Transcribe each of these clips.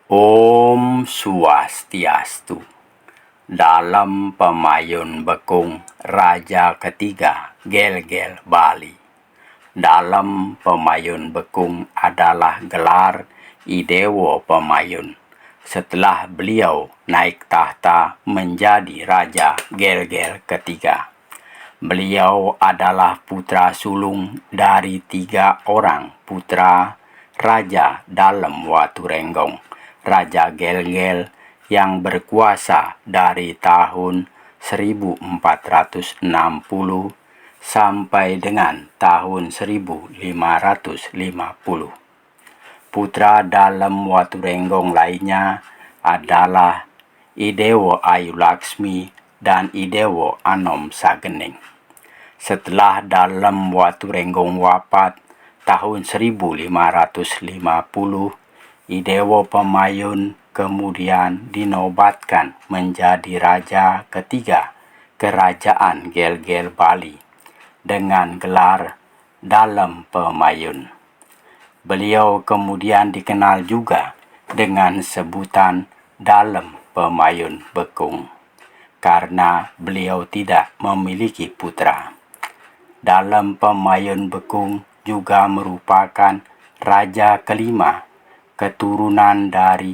Om Swastiastu. Dalam Pemayun Bekung Raja Ketiga Gel-Gel Bali. Dalam Pemayun Bekung adalah gelar Idewo Pemayun. Setelah beliau naik tahta menjadi Raja Gel-Gel Ketiga. Beliau adalah putra sulung dari 3 orang putra Raja dalam Watu Renggong, Raja Gel-Gel yang berkuasa dari tahun 1460 sampai dengan tahun 1550. Putra dalam Watu Renggong lainnya adalah Idewo Ayu Laksmi dan Idewo Anom Sagening. Setelah dalam Watu Renggong wafat tahun 1550, Idewo Pemayun kemudian dinobatkan menjadi Raja Ketiga Kerajaan Gel-Gel Bali dengan gelar Dalam Pemayun. Beliau kemudian dikenal juga dengan sebutan Dalam Pemayun Bekung karena beliau tidak memiliki putra. Dalam Pemayun Bekung juga merupakan raja kelima keturunan dari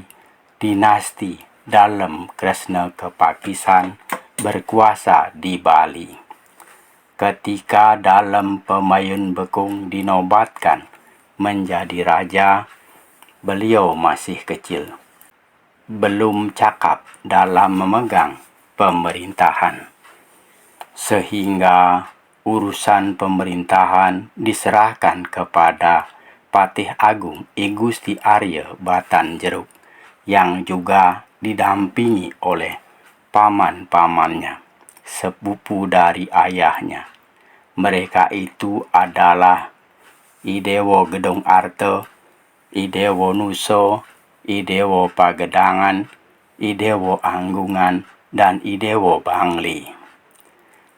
dinasti Dalam Kresna Kepakisan berkuasa di Bali. Ketika Dalam Pemayun Bekung dinobatkan menjadi raja, beliau masih kecil, belum cakap dalam memegang pemerintahan, sehingga urusan pemerintahan diserahkan kepada Patih Agung I Gusti Arya Batan Jeruk yang juga didampingi oleh paman-pamannya, sepupu dari ayahnya. Mereka itu adalah Idewo Gedong Arte, Idewo Nuso, Idewo Pagedangan, Idewo Anggungan, dan Idewo Bangli.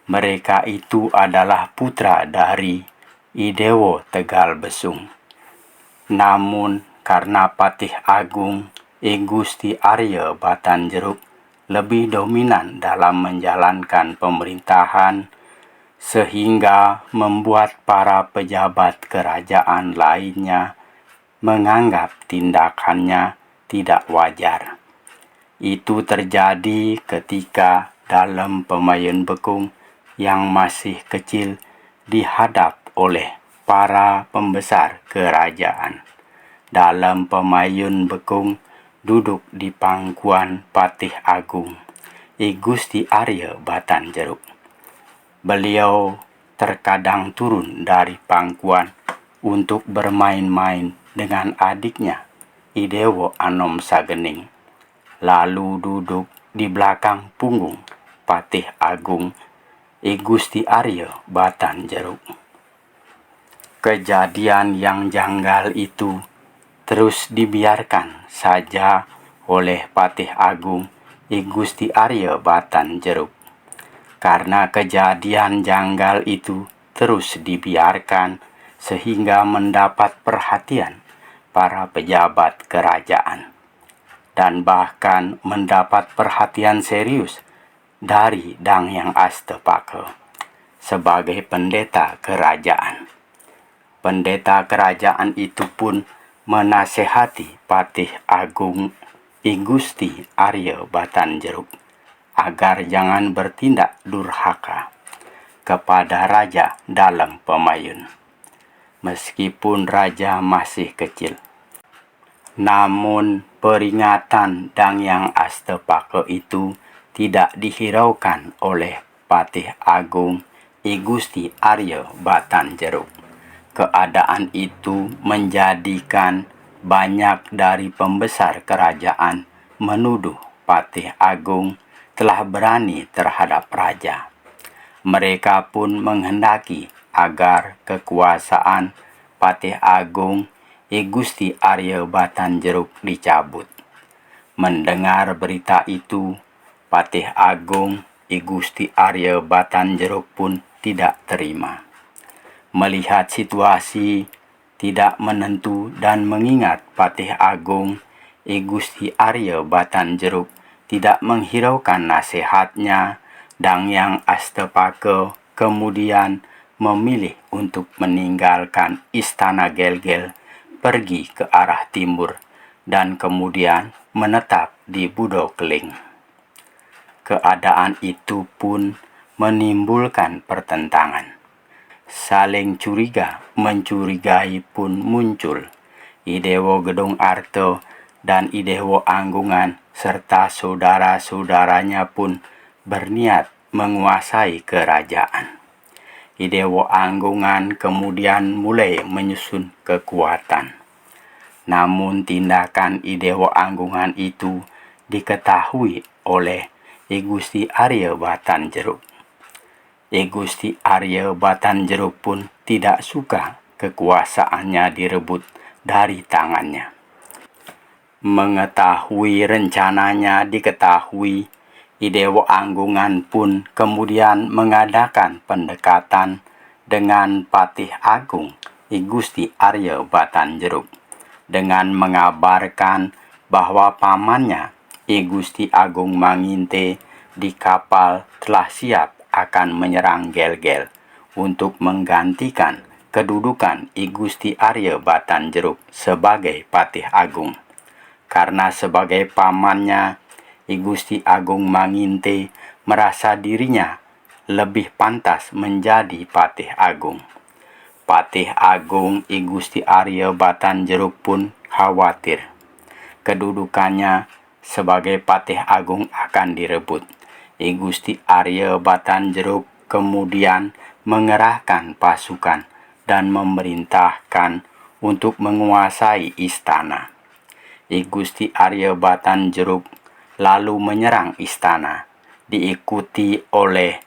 Mereka itu adalah putra dari Idewo Tegal Besung. Namun karena Patih Agung I Gusti Arya Batan Jeruk lebih dominan dalam menjalankan pemerintahan, sehingga membuat para pejabat kerajaan lainnya menganggap tindakannya tidak wajar. Itu terjadi ketika Dalam Pemayun Bekung yang masih kecil dihadap oleh para pembesar kerajaan. Dalam Pemayun Bekung duduk di pangkuan Patih Agung I Gusti Arya Batan Jeruk. Beliau terkadang turun dari pangkuan untuk bermain-main dengan adiknya Idewo Anom Sagening, lalu duduk di belakang punggung Patih Agung I Gusti Arya Batan Jeruk. Kejadian yang janggal itu terus dibiarkan saja oleh Patih Agung I Gusti Arya Batan Jeruk. Karena kejadian janggal itu terus dibiarkan sehingga mendapat perhatian para pejabat kerajaan dan bahkan mendapat perhatian serius dari Dang Hyang Astapaka sebagai pendeta kerajaan. Pendeta kerajaan itu pun menasehati Patih Agung I Gusti Arya Batan Jeruk agar jangan bertindak durhaka kepada raja Dalam Pemayun. Meskipun raja masih kecil, namun peringatan Dang Hyang Astapaka itu tidak dihiraukan oleh Patih Agung I Gusti Arya Batan Jeruk. Keadaan itu menjadikan banyak dari pembesar kerajaan menuduh Patih Agung telah berani terhadap raja. Mereka pun menghendaki agar kekuasaan Patih Agung I Gusti Arya Batan Jeruk dicabut. Mendengar berita itu, Patih Agung I Gusti Arya Batan Jeruk pun tidak terima. Melihat situasi tidak menentu dan mengingat Patih Agung I Gusti Arya Batan Jeruk tidak menghiraukan nasihatnya. Dangyang Astapaka kemudian memilih untuk meninggalkan istana Gelgel, pergi ke arah timur, dan kemudian menetap di Budo Keling. Keadaan itu pun menimbulkan pertentangan. Saling curiga mencurigai pun muncul. Idewo Gedong Arto dan Idewo Anggungan serta saudara-saudaranya pun berniat menguasai kerajaan. Idewo Anggungan kemudian mulai menyusun kekuatan. Namun tindakan Idewo Anggungan itu diketahui oleh I Gusti Arya Batan Jeruk. I Gusti Arya Batan Jeruk pun tidak suka kekuasaannya direbut dari tangannya. Mengetahui rencananya diketahui, Idewo Anggungan pun kemudian mengadakan pendekatan dengan Patih Agung I Gusti Arya Batan Jeruk dengan mengabarkan bahwa pamannya I Gusti Agung Manginte di kapal telah siap akan menyerang Gelgel untuk menggantikan kedudukan I Gusti Arya Batan Jeruk sebagai Patih Agung. Karena sebagai pamannya, I Gusti Agung Manginte merasa dirinya lebih pantas menjadi Patih Agung. Patih Agung I Gusti Arya Batan Jeruk pun khawatir kedudukannya sebagai Patih Agung akan direbut. I Gusti Arya Batan Jeruk kemudian mengerahkan pasukan dan memerintahkan untuk menguasai istana. I Gusti Arya Batan Jeruk lalu menyerang istana, diikuti oleh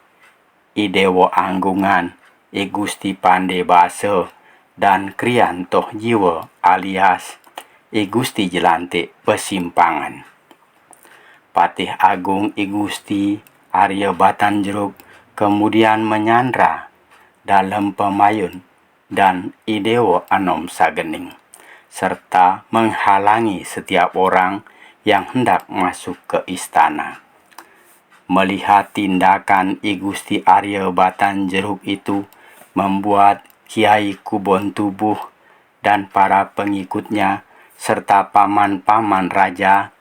Idewo Anggungan, I Gusti Pandebasa, dan Krian Toh Jiwa alias I Gusti Jelantik Pesimpangan. Patih Agung I Gusti Arya Batan Jeruk kemudian menyandra Dalem Pemayun dan Idewo Anom Sagening, serta menghalangi setiap orang yang hendak masuk ke istana. Melihat tindakan I Gusti Arya Batan Jeruk itu membuat Kiai Kubon Tubuh dan para pengikutnya serta paman-paman raja,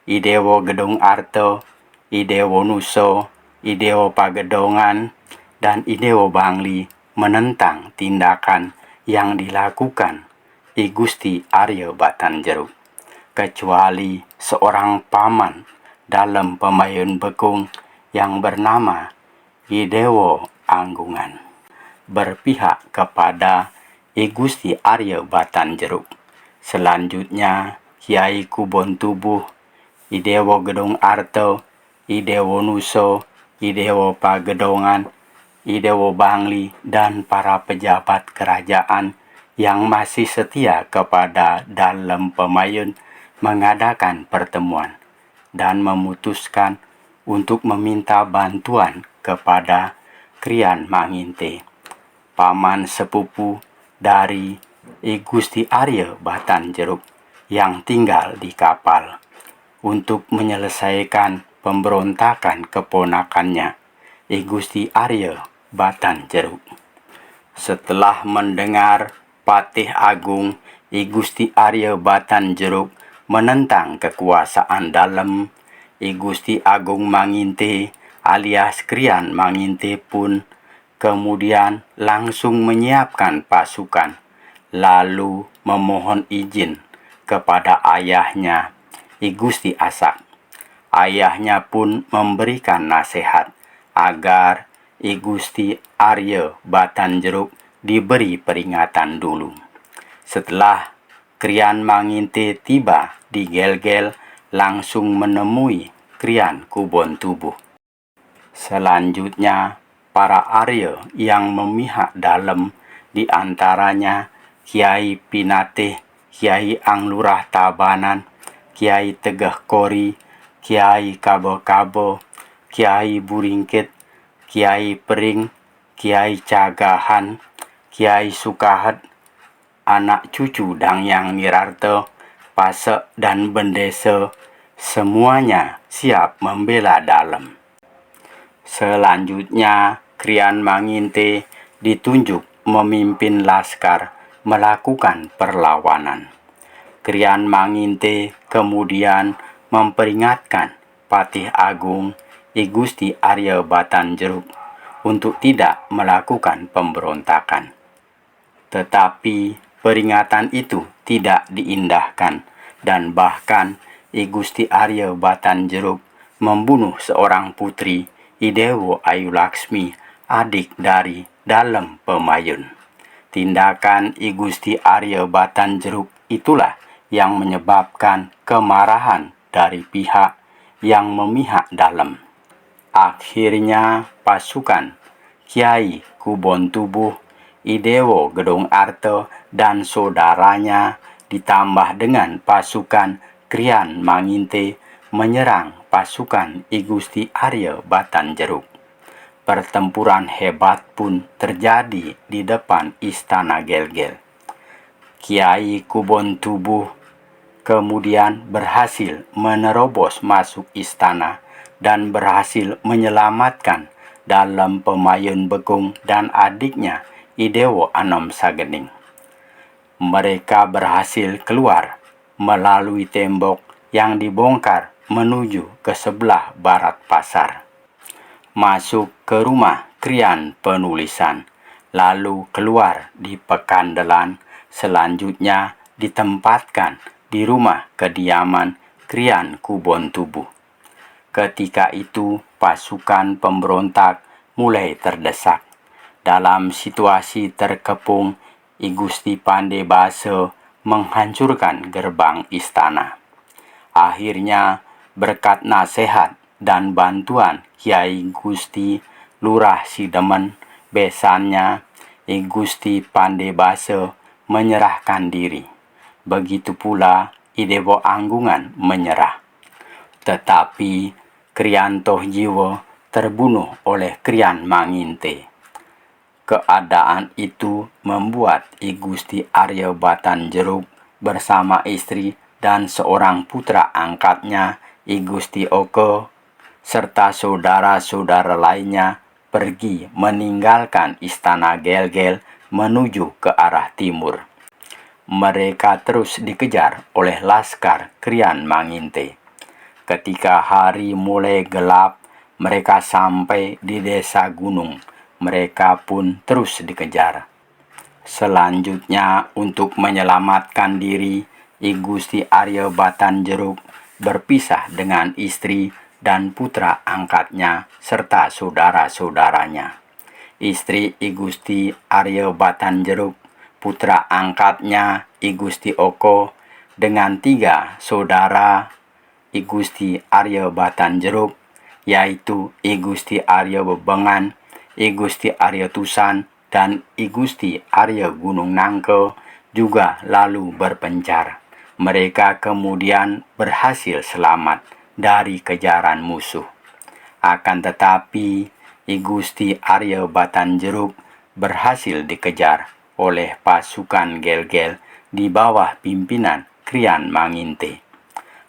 Idewo Gedong Arto, Idewo Nuso, Idewo Pagedongan, dan Idewo Bangli menentang tindakan yang dilakukan I Gusti Arya Batan Jeruk, kecuali seorang paman dalam Pemayun Bekung yang bernama Idewo Anggungan berpihak kepada I Gusti Arya Batan Jeruk. Selanjutnya Kiai Kubon Tubuh, Idewo Gedong Arto, Idewo Nuso, Idewo Pagedongan, Idewo Bangli, dan para pejabat kerajaan yang masih setia kepada Dalem Pemayun mengadakan pertemuan dan memutuskan untuk meminta bantuan kepada Krian Manginte, paman sepupu dari I Gusti Arya Batan Jeruk yang tinggal di kapal, untuk menyelesaikan pemberontakan keponakannya I Gusti Arya Batan Jeruk. Setelah mendengar Patih Agung I Gusti Arya Batan Jeruk menentang kekuasaan Dalem, I Gusti Agung Manginte alias Krian Manginte pun kemudian langsung menyiapkan pasukan, lalu memohon izin kepada ayahnya I Gusti Asak. Ayahnya pun memberikan nasihat agar I Gusti Arya Batan Jeruk diberi peringatan dulu. Setelah Krian Manginte tiba di Gelgel, langsung menemui Krian Kubon Tubuh. Selanjutnya para Arya yang memihak Dalem, di antaranya Kiai Pinatih, Kiai Anglurah Tabanan, Kiai Tegeh Kori, Kiai Kabo-Kabo, Kiai Buringkit, Kiai Pering, Kiai Cagahan, Kiai Sukahet, anak cucu Dangyang Nirarto, Pasek dan bendese semuanya siap membela Dalem. Selanjutnya, Krian Manginte ditunjuk memimpin laskar melakukan perlawanan. Krian Manginte kemudian memperingatkan Patih Agung I Gusti Arya Batanjeruk untuk tidak melakukan pemberontakan. Tetapi peringatan itu tidak diindahkan dan bahkan I Gusti Arya Batanjeruk membunuh seorang putri I Dewo Ayu Laksmi, adik dari Dalem Pemayun. Tindakan I Gusti Arya Batanjeruk itulah yang menyebabkan kemarahan dari pihak yang memihak Dalem. Akhirnya pasukan Kiai Kubon Tubuh, I Dewo Gedong Arte dan saudaranya ditambah dengan pasukan Krian Manginte menyerang pasukan I Gusti Arya Batanjeruk. Pertempuran hebat pun terjadi di depan Istana Gelgel. Kiai Kubon Tubuh kemudian berhasil menerobos masuk istana dan berhasil menyelamatkan Dalem Pemayun Bekung dan adiknya I Dewo Anom Sagening. Mereka berhasil keluar melalui tembok yang dibongkar menuju ke sebelah barat pasar, masuk ke rumah Krian Penulisan, lalu keluar di Pekandelan, selanjutnya ditempatkan di rumah kediaman Krian Kubon Tubuh. Ketika itu pasukan pemberontak mulai terdesak. Dalam situasi terkepung, I Gusti Pandebase menghancurkan gerbang istana. Akhirnya berkat nasihat dan bantuan Kiai Gusti Lurah Sidemen, besannya I Gusti Pandebase menyerahkan diri. Begitu pula I Dewo Anggungan menyerah. Tetapi Krian Tohjiwo terbunuh oleh Krian Manginte. Keadaan itu membuat I Gusti Arya Batanjeruk bersama istri dan seorang putra angkatnya I Gusti Oke serta saudara-saudara lainnya pergi meninggalkan Istana Gelgel menuju ke arah timur. Mereka terus dikejar oleh laskar Krian Manginte. Ketika hari mulai gelap, mereka sampai di desa gunung. Mereka pun terus dikejar. Selanjutnya, untuk menyelamatkan diri, I Gusti Arya Batanjeruk berpisah dengan istri dan putra angkatnya serta saudara-saudaranya. Istri I Gusti Arya Batanjeruk, putra angkatnya I Gusti Oko, dengan 3 saudara I Gusti Arya Batanjeruk, yaitu I Gusti Arya Bebengan, I Gusti Arya Tusan, dan I Gusti Arya Gunung Nangke juga lalu berpencar. Mereka kemudian berhasil selamat dari kejaran musuh. Akan tetapi I Gusti Arya Batanjeruk berhasil dikejar oleh pasukan Gelgel di bawah pimpinan Krian Manginte.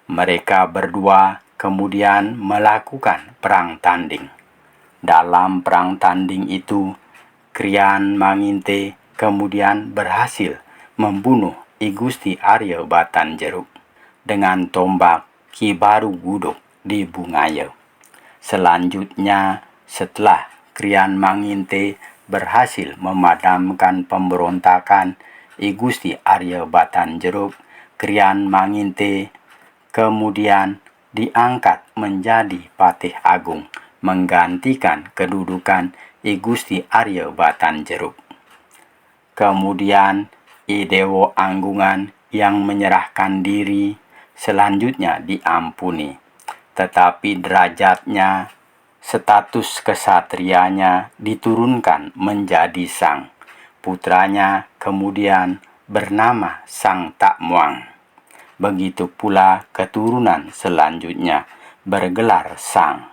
Mereka berdua kemudian melakukan perang tanding. Dalam perang tanding itu, Krian Manginte kemudian berhasil membunuh I Gusti Arya Batanjeruk dengan tombak Ki Baru Guduk di Bungaya. Selanjutnya, setelah Krian Manginte berhasil memadamkan pemberontakan I Gusti Arya Batanjeruk, Krian Manginte kemudian diangkat menjadi Patih Agung, menggantikan kedudukan I Gusti Arya Batanjeruk. Kemudian I Dewo Anggungan yang menyerahkan diri selanjutnya diampuni, tetapi derajatnya, status kesatrianya diturunkan menjadi sang. Putranya kemudian bernama Sang Tak Muang. Begitu pula keturunan selanjutnya bergelar Sang.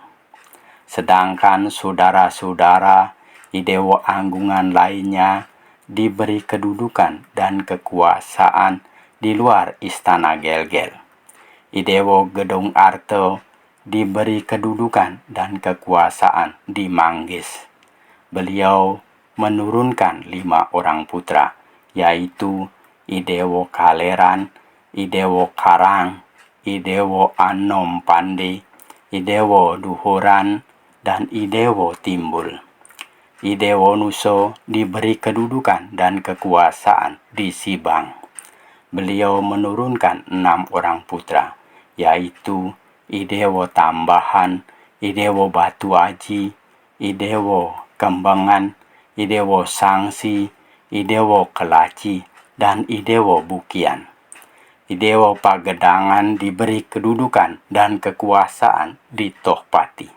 Sedangkan saudara-saudara I Dewo Anggungan lainnya diberi kedudukan dan kekuasaan di luar istana Gelgel. Idewo Gedong Arto diberi kedudukan dan kekuasaan di Manggis. Beliau menurunkan 5 orang putra, yaitu Idewo Kaleran, Idewo Karang, Idewo Anom Pande, Idewo Duhoran, dan Idewo Timbul. Idewo Nuso diberi kedudukan dan kekuasaan di Sibang. Beliau menurunkan 6 orang putra, yaitu Idewo Tambahan, Idewo Batu Aji, Idewo Kembangan, Idewo Sangsi, Idewo Kelaci, dan Idewo Bukian. Idewo Pagedangan diberi kedudukan dan kekuasaan di Tohpati.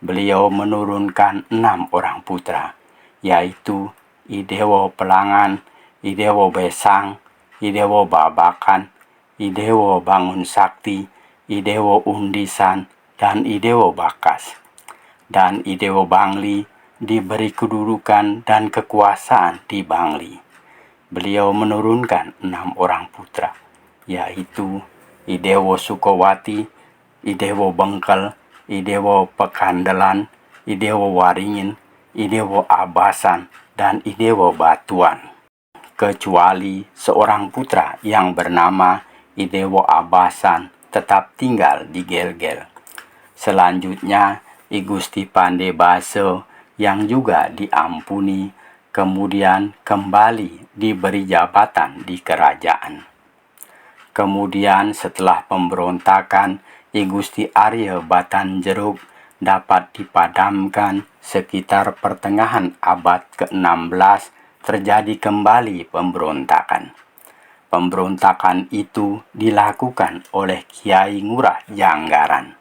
Beliau menurunkan 6 orang putra, yaitu Idewo Pelangan, Idewo Besang, Idewo Babakan, Idewo Bangun Sakti, Idewo Undisan, dan Idewo Bakas. Dan Idewo Bangli diberi kedudukan dan kekuasaan di Bangli. Beliau menurunkan 6 orang putra, yaitu Idewo Sukowati, Idewo Bengkel, Idewo Pekandelan, Idewo Waringin, Idewo Abasan, dan Idewo Batuan. Kecuali seorang putra yang bernama Idewo Abasan tetap tinggal di Gelgel. Selanjutnya, I Gusti Pande Baso yang juga diampuni kemudian kembali diberi jabatan di kerajaan. Kemudian setelah pemberontakan, I Gusti Arya Batanjeruk dapat dipadamkan sekitar pertengahan abad ke-16 terjadi kembali pemberontakan. Pemberontakan itu dilakukan oleh Kiai Ngurah Janggaran.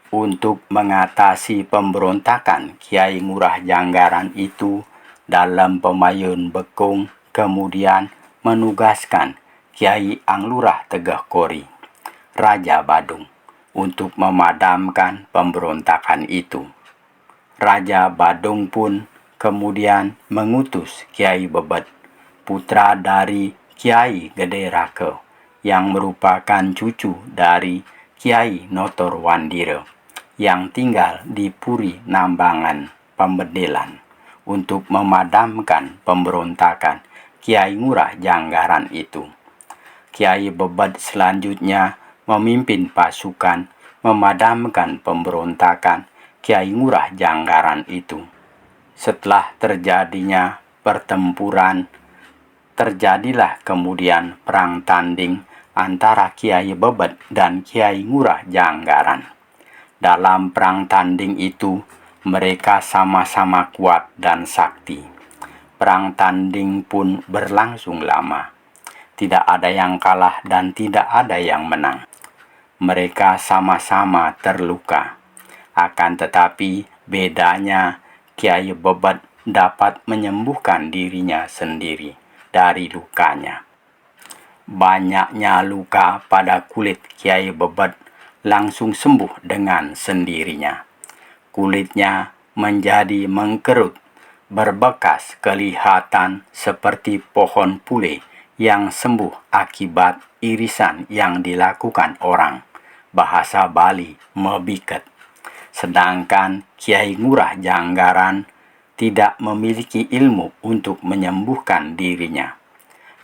Untuk mengatasi pemberontakan Kiai Ngurah Janggaran itu, dalam Pemayun Bekung kemudian menugaskan Kiai Anglurah Tegeh Kori, Raja Badung, untuk memadamkan pemberontakan itu. Raja Badung pun kemudian mengutus Kiai Bebet, putra dari Kiai Gede Rake, yang merupakan cucu dari Kiai Notor Wandire, yang tinggal di Puri Nambangan, Pembedelan, untuk memadamkan pemberontakan Kiai Ngurah Janggaran itu. Kiai Bebet selanjutnya memimpin pasukan memadamkan pemberontakan Kiai Ngurah Janggaran itu. Setelah terjadinya pertempuran, terjadilah kemudian perang tanding antara Kiai Bebet dan Kiai Ngurah Janggaran. Dalam perang tanding itu, mereka sama-sama kuat dan sakti. Perang tanding pun berlangsung lama. Tidak ada yang kalah dan tidak ada yang menang. Mereka sama-sama terluka. Akan tetapi bedanya, Kiai Bebet dapat menyembuhkan dirinya sendiri dari lukanya. Banyaknya luka pada kulit Kiai Bebet langsung sembuh dengan sendirinya. Kulitnya menjadi mengkerut, berbekas kelihatan seperti pohon pule yang sembuh akibat irisan yang dilakukan orang. Bahasa Bali mebiket. Sedangkan Kiai Ngurah Janggaran tidak memiliki ilmu untuk menyembuhkan dirinya.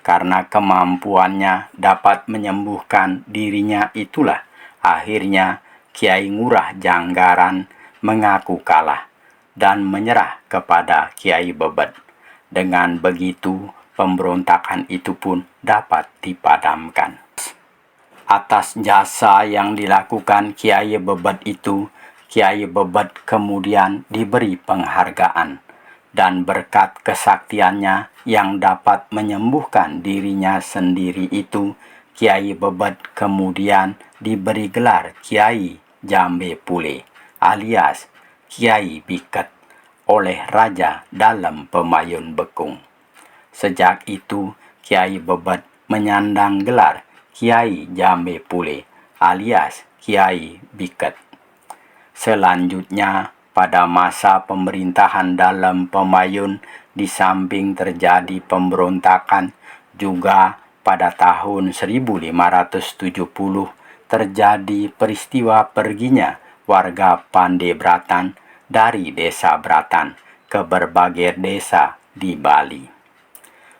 Karena kemampuannya dapat menyembuhkan dirinya itulah akhirnya Kiai Ngurah Janggaran mengaku kalah dan menyerah kepada Kiai Bebet. Dengan begitu, pemberontakan itu pun dapat dipadamkan. Atas jasa yang dilakukan Kiai Bebet itu, Kiai Bebet kemudian diberi penghargaan, dan berkat kesaktiannya yang dapat menyembuhkan dirinya sendiri itu, Kiai Bebet kemudian diberi gelar Kiai Jambe Pule alias Kiai Biket oleh Raja dalam Pemayun Bekung. Sejak itu, Kiai Bebet menyandang gelar Kiai Jambe Pule alias Kiai Biket. Selanjutnya, pada masa pemerintahan dalam Pemayun, di samping terjadi pemberontakan, juga pada tahun 1570 terjadi peristiwa perginya warga Pandebratan dari desa Bratan ke berbagai desa di Bali.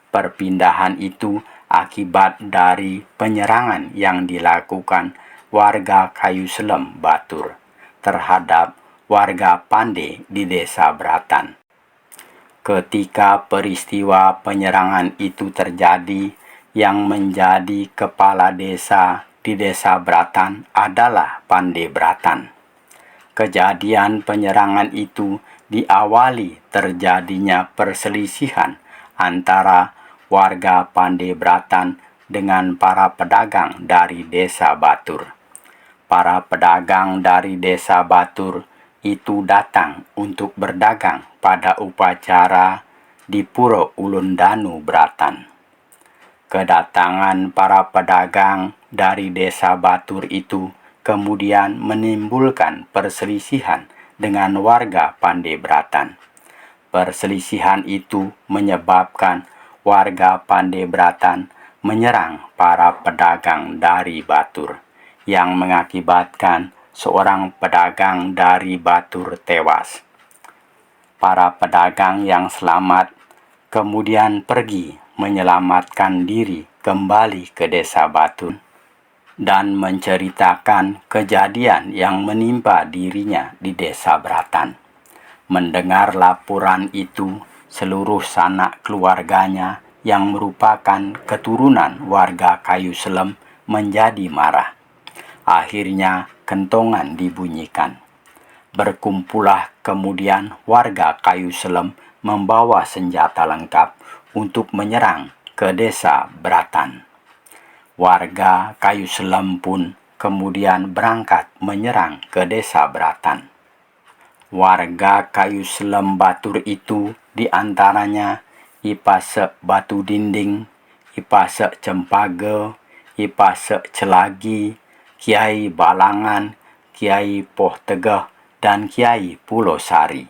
Perpindahan itu akibat dari penyerangan yang dilakukan warga Kayu Selem Batur terhadap warga Pande di desa Bratan. Ketika peristiwa penyerangan itu terjadi, yang menjadi kepala desa di desa Bratan adalah Pandebratan. Kejadian penyerangan itu diawali terjadinya perselisihan antara warga Pandebratan dengan para pedagang dari desa Batur. Para pedagang dari desa Batur itu datang untuk berdagang pada upacara di Puro Ulundanu Bratan. Kedatangan para pedagang dari desa Batur itu kemudian menimbulkan perselisihan dengan warga Pandebratan. Perselisihan itu menyebabkan warga Pandebratan menyerang para pedagang dari Batur, yang mengakibatkan seorang pedagang dari Batur tewas. Para pedagang yang selamat kemudian pergi menyelamatkan diri kembali ke desa Batur dan menceritakan kejadian yang menimpa dirinya di desa Bratan. Mendengar laporan itu, seluruh sanak keluarganya yang merupakan keturunan warga Kayu Selem menjadi marah. Akhirnya kentongan dibunyikan. Berkumpullah kemudian warga Kayu Selem membawa senjata lengkap untuk menyerang ke desa Bratan. Warga Kayu Selem pun kemudian berangkat menyerang ke desa Bratan. Warga Kayu Selem Batur itu diantaranya Ipase Batu Dinding, Ipase Cempage, Ipase Celagi, Kiai Balangan, Kiai Poh Tegeh, dan Kiai Pulau Sari.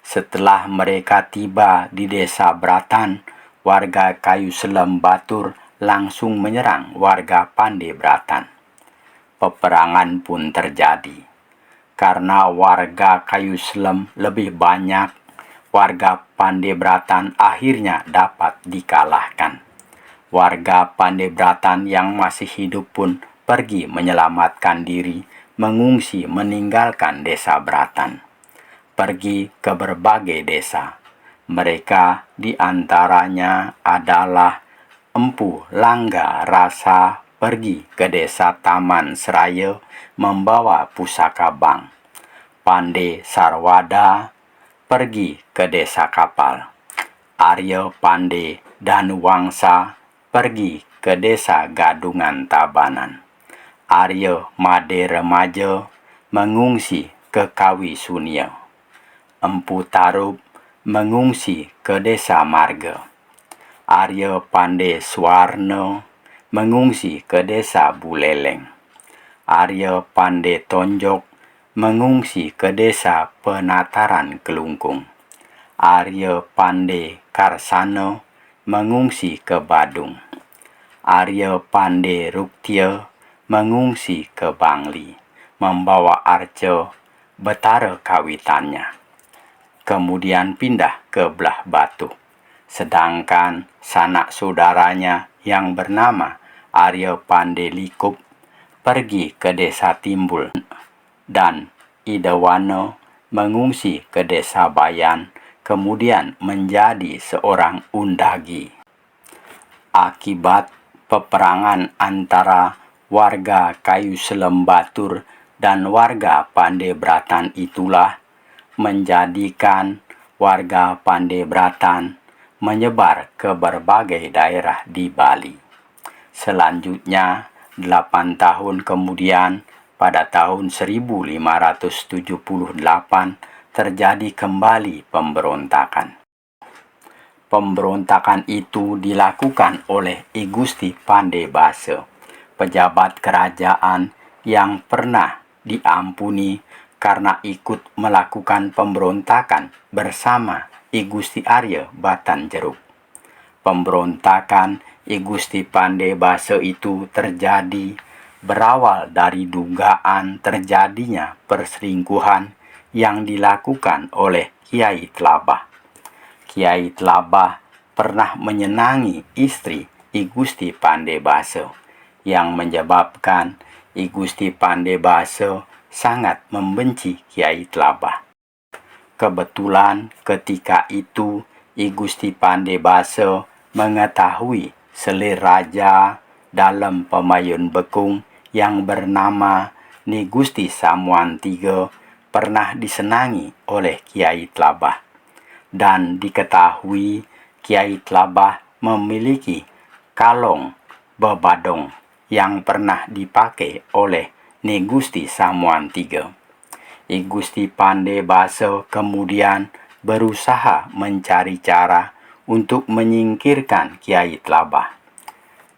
Setelah mereka tiba di desa Bratan, warga Kayu Selem Batur langsung menyerang warga Pandebratan. Peperangan pun terjadi. Karena warga Kayu Selem lebih banyak, warga Pandebratan akhirnya dapat dikalahkan. Warga Pandebratan yang masih hidup pun pergi menyelamatkan diri, mengungsi meninggalkan desa Bratan. Pergi ke berbagai desa. Mereka diantaranya adalah Empu Langga Rasa pergi ke desa Taman Seraya membawa pusaka bank. Pande Sarwada pergi ke desa Kapal. Arya Pande Danuwangsa pergi ke desa Gadungan Tabanan. Arya Made Remaja mengungsi ke Kawi Sunia. Empu Tarub mengungsi ke desa Marga. Arya Pande Swarno mengungsi ke desa Buleleng. Arya Pande Tonjok mengungsi ke desa Penataran Kelungkung. Arya Pande Karsano mengungsi ke Badung. Arya Pande Ruktia mengungsi ke Bangli, membawa arca betara kawitannya. Kemudian pindah ke Belah Batu. Sedangkan sanak saudaranya yang bernama Arya Pande Likup pergi ke desa Timbul, dan Idawano mengungsi ke desa Bayan, kemudian menjadi seorang undagi. Akibat peperangan antara warga Kayu Selem Batur dan warga Pandebratan itulah menjadikan warga Pandebratan menyebar ke berbagai daerah di Bali. Selanjutnya, 8 tahun kemudian, pada tahun 1578 terjadi kembali pemberontakan. Pemberontakan itu dilakukan oleh I Gusti Pandebasa, pejabat kerajaan yang pernah diampuni karena ikut melakukan pemberontakan bersama I Gusti Arya Batan Jeruk. Pemberontakan I Gusti Pande Base itu terjadi berawal dari dugaan terjadinya perselingkuhan yang dilakukan oleh Kiai Tlabah. Kiai Tlabah pernah menyenangi istri I Gusti Pande Base, yang menyebabkan I Gusti Pande Base sangat membenci Kiai Tlabah. Kebetulan ketika itu I Gusti Pande Base mengetahui selir raja dalam Pemayun Bekung yang bernama Ni Gusti Samuan III pernah disenangi oleh Kiai Tlabah, dan diketahui Kiai Tlabah memiliki kalong bebadong yang pernah dipakai oleh Ni Gusti Samuan III. I Gusti Pande Base kemudian berusaha mencari cara untuk menyingkirkan Kiai Tlabah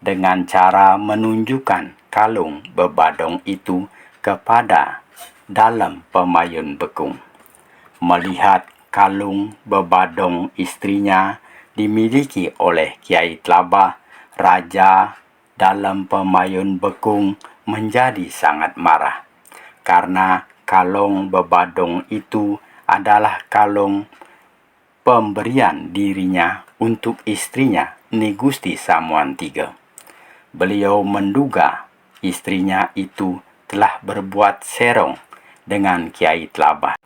dengan cara menunjukkan kalung bebadong itu kepada dalam Pemayun Bekung. Melihat kalung bebadong istrinya dimiliki oleh Kiai Tlabah, raja dalam Pemayun Bekung menjadi sangat marah karena kalung bebadong itu adalah kalung pemberian dirinya untuk istrinya Ni Gusti Samuan III. Beliau menduga istrinya itu telah berbuat serong dengan Kiai Tlabah.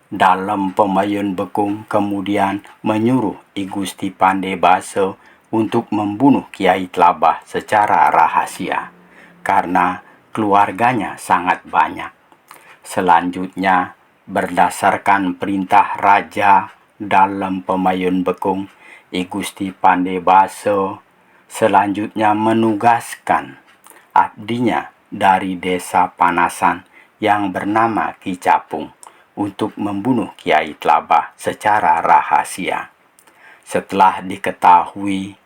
Dalam Pemayun Bekung kemudian menyuruh I Gusti Pande Base untuk membunuh Kiai Tlabah secara rahasia karena keluarganya sangat banyak. Selanjutnya, berdasarkan perintah raja dalam Pemayun Bekung, I Gusti Pande Base selanjutnya menugaskan abdinya dari desa Panasan yang bernama Ki Capung untuk membunuh Kiai Tlabah secara rahasia. Setelah diketahui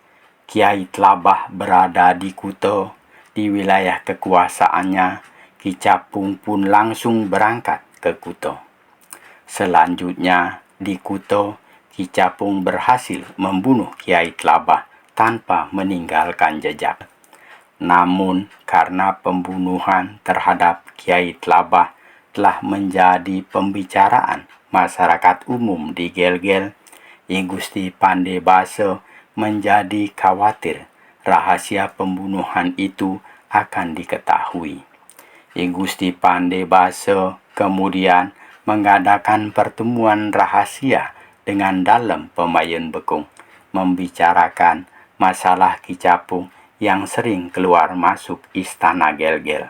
Kiai Tlabah berada di Kuto, di wilayah kekuasaannya, Ki Capung pun langsung berangkat ke Kuto. Selanjutnya di Kuto, Ki Capung berhasil membunuh Kiai Tlabah tanpa meninggalkan jejak. Namun karena pembunuhan terhadap Kiai Tlabah telah menjadi pembicaraan masyarakat umum di Gelgel, I Gusti Pande Base menjadi khawatir rahasia pembunuhan itu akan diketahui. I Gusti Pande Base kemudian mengadakan pertemuan rahasia dengan dalam Pemayun Bekung, membicarakan masalah Ki Capung yang sering keluar masuk istana Gelgel.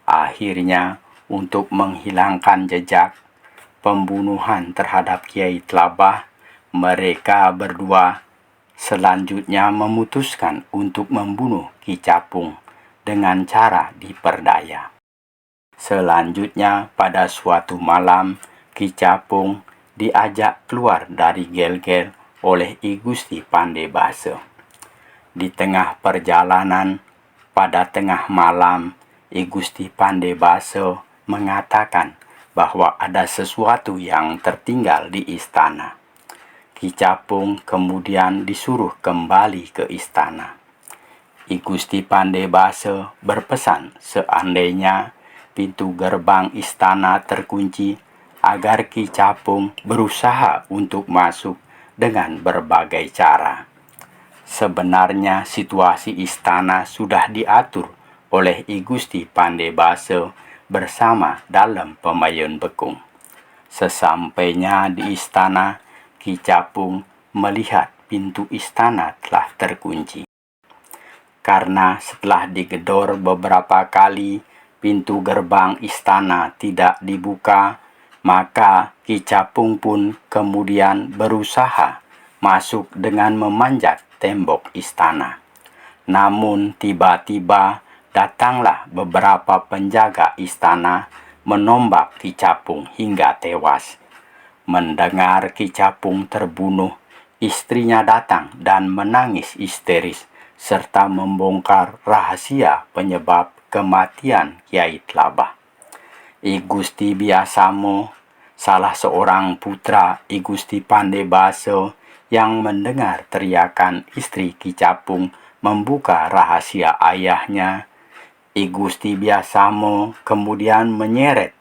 Akhirnya, untuk menghilangkan jejak pembunuhan terhadap Kiai Tlabah, mereka berdua selanjutnya memutuskan untuk membunuh Ki Capung dengan cara diperdaya. Selanjutnya, pada suatu malam, Ki Capung diajak keluar dari Gelgel oleh I Gusti Pande Base. Di tengah perjalanan, pada tengah malam, I Gusti Pande Base mengatakan bahwa ada sesuatu yang tertinggal di istana. Ki Capung kemudian disuruh kembali ke istana. I Gusti Pande Base berpesan seandainya pintu gerbang istana terkunci agar Ki Capung berusaha untuk masuk dengan berbagai cara. Sebenarnya situasi istana sudah diatur oleh I Gusti Pande Base bersama dalam Pemayun Bekung. Sesampainya di istana, Ki Capung melihat pintu istana telah terkunci. Karena setelah digedor beberapa kali, pintu gerbang istana tidak dibuka, maka Ki Capung pun kemudian berusaha masuk dengan memanjat tembok istana. Namun tiba-tiba datanglah beberapa penjaga istana menombak Ki Capung hingga tewas. Mendengar Ki Capung terbunuh, istrinya datang dan menangis histeris serta membongkar rahasia penyebab kematian Kiai Tlabah. I Gusti Biasamo, salah seorang putra I Gusti Pande Base yang mendengar teriakan istri Ki Capung membuka rahasia ayahnya, I Gusti Biasamo kemudian menyeret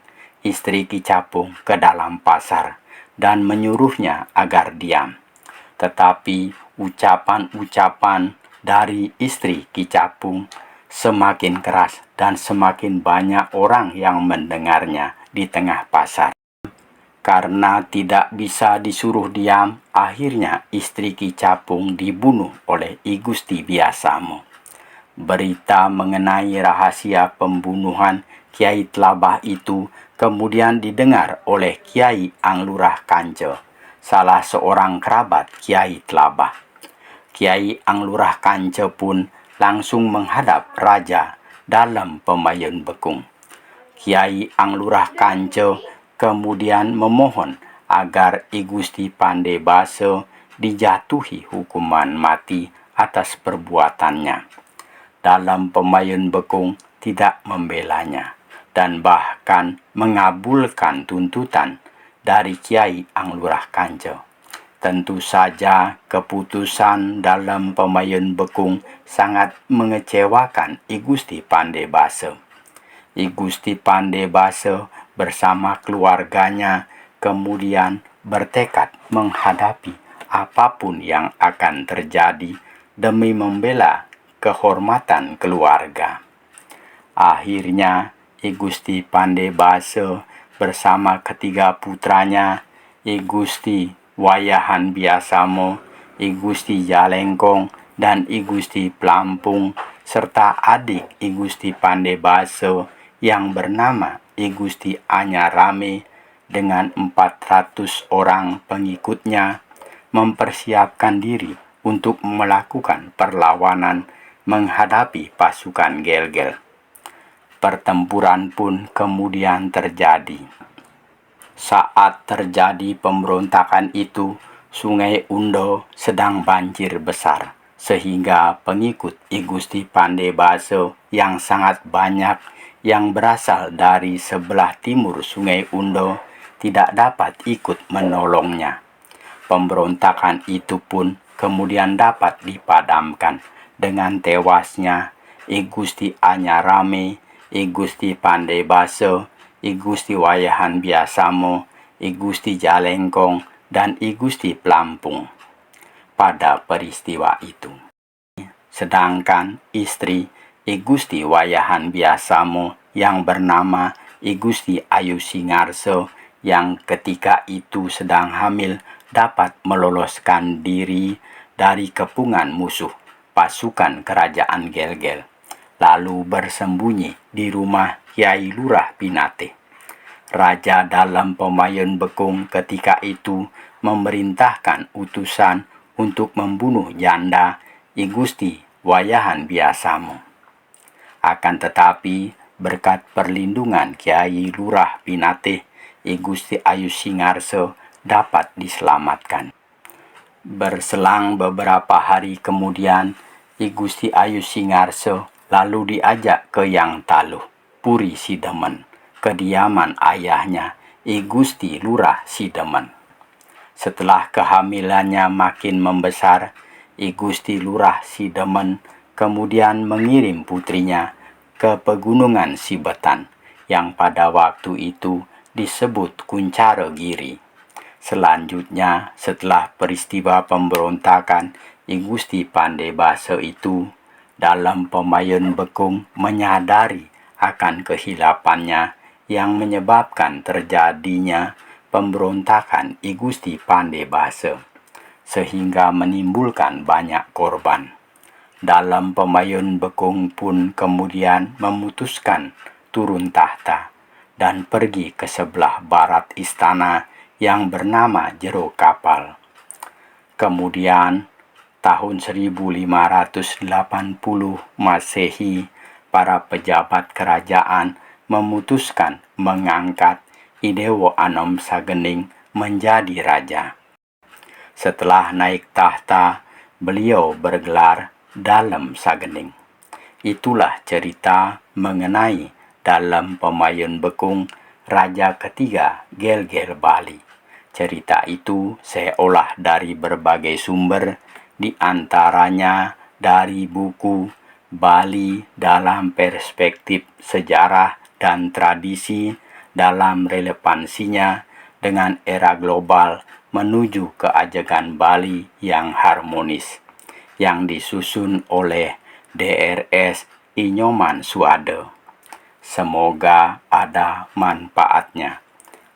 istri Ki Capung ke dalam pasar dan menyuruhnya agar diam. Tetapi ucapan-ucapan dari istri Ki Capung semakin keras dan semakin banyak orang yang mendengarnya di tengah pasar. Karena tidak bisa disuruh diam, akhirnya istri Ki Capung dibunuh oleh I Gusti Biasamo. Berita mengenai rahasia pembunuhan Kiai Tlabah itu kemudian didengar oleh Kiai Anglurah Kance, salah seorang kerabat Kiai Tlabah. Kiai Anglurah Kance pun langsung menghadap raja dalam Pemayun Bekung. Kiai Anglurah Kance kemudian memohon agar I Gusti Pandey Basa dijatuhi hukuman mati atas perbuatannya. Dalam Pemayun Bekung tidak membelanya dan bahkan mengabulkan tuntutan dari Kiai Anglurah Kance. Tentu saja keputusan dalam Pemayun Bekung sangat mengecewakan I Gusti Pandey Basa. I Gusti Pandey Basa bersama keluarganya kemudian bertekad menghadapi apapun yang akan terjadi demi membela kehormatan keluarga. Akhirnya I Gusti Pandey Basa bersama ketiga putranya, I Gusti Wayahan Biasamo, I Gusti Jalengkong, dan I Gusti Pelampung, serta adik I Gusti Pandey Basa yang bernama I Gusti Anyarame dengan 400 orang pengikutnya mempersiapkan diri untuk melakukan perlawanan menghadapi pasukan Gel-Gel. Pertempuran pun kemudian terjadi. Saat terjadi pemberontakan itu, Sungai Undo sedang banjir besar, sehingga pengikut I Gusti Pandey Basa yang sangat banyak yang berasal dari sebelah timur Sungai Undo tidak dapat ikut menolongnya. Pemberontakan itu pun kemudian dapat dipadamkan dengan tewasnya I Gusti Anyarame, I Gusti Pandey Basa, I Gusti Wayahan Biasamo, I Gusti Jalengkong, dan I Gusti Pelampung pada peristiwa itu. Sedangkan istri I Gusti Wayahan Biasamo yang bernama I Gusti Ayu Singarso yang ketika itu sedang hamil dapat meloloskan diri dari kepungan musuh pasukan kerajaan Gel-Gel, lalu bersembunyi di rumah Kiai Lurah Pinate. Raja dalam Pemayun Bekung ketika itu memerintahkan utusan untuk membunuh janda I Gusti Wayahan Biasamo. Akan tetapi berkat perlindungan Kiai Lurah Pinate, I Gusti Ayu Singarso dapat diselamatkan. Berselang beberapa hari kemudian, I Gusti Ayu Singarso lalu diajak ke Yang Taluh, Puri Sidemen, kediaman ayahnya I Gusti Lurah Sidemen. Setelah kehamilannya makin membesar, I Gusti Lurah Sidemen kemudian mengirim putrinya ke pegunungan Sibetan yang pada waktu itu disebut Kuncaro Giri. Selanjutnya, setelah peristiwa pemberontakan I Gusti Pandey Basa itu, dalam Pemayun Bekung menyadari akan kehilapannya yang menyebabkan terjadinya pemberontakan I Gusti Pandey Basa, sehingga menimbulkan banyak korban. Dalam Pemayun Bekung pun kemudian memutuskan turun tahta dan pergi ke sebelah barat istana yang bernama Jero Kapal. Kemudian tahun 1580 Masehi, para pejabat kerajaan memutuskan mengangkat I Dewo Anom Sagening menjadi raja. Setelah naik tahta, beliau bergelar Dalem Sagening. Itulah cerita mengenai dalam Pemayun Bekung, raja ketiga Gel-Gel Bali. Cerita itu saya olah dari berbagai sumber, di antaranya dari buku Bali dalam Perspektif Sejarah dan Tradisi dalam relevansinya dengan era global menuju keajegan Bali yang harmonis, yang disusun oleh DRS Inyoman Suade. Semoga ada manfaatnya.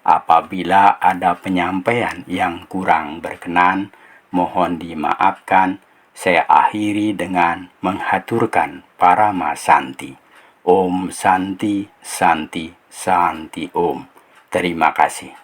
Apabila ada penyampaian yang kurang berkenan, mohon dimaafkan. Saya akhiri dengan menghaturkan Parama Santi. Om Santi, Santi, Santi Om. Terima kasih.